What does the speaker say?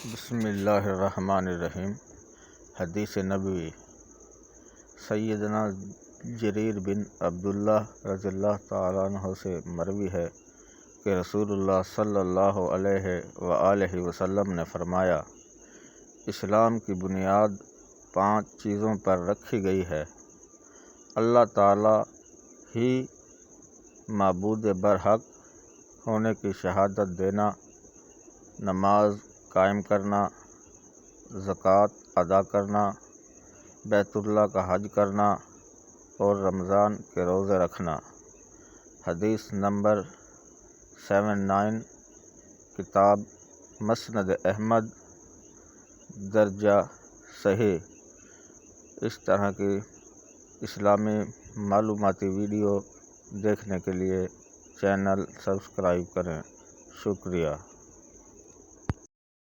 بسم اللہ الرحمن الرحیم۔ حدیث نبوی۔ سیدنا جریر بن عبداللہ رضی اللہ تعالیٰ عنہ سے مروی ہے کہ رسول اللہ صلی اللہ علیہ وآلہ وسلم نے فرمایا، اسلام کی بنیاد 5 چیزوں پر رکھی گئی ہے: اللہ تعالیٰ ہی معبود برحق ہونے کی شہادت دینا، نماز قائم کرنا، زکوٰۃ ادا کرنا، بیت اللہ کا حج کرنا اور رمضان کے روزے رکھنا۔ حدیث نمبر 79، کتاب مسند احمد، درجہ صحیح۔ اس طرح کی اسلامی معلوماتی ویڈیو دیکھنے کے لیے چینل سبسکرائب کریں۔ شکریہ۔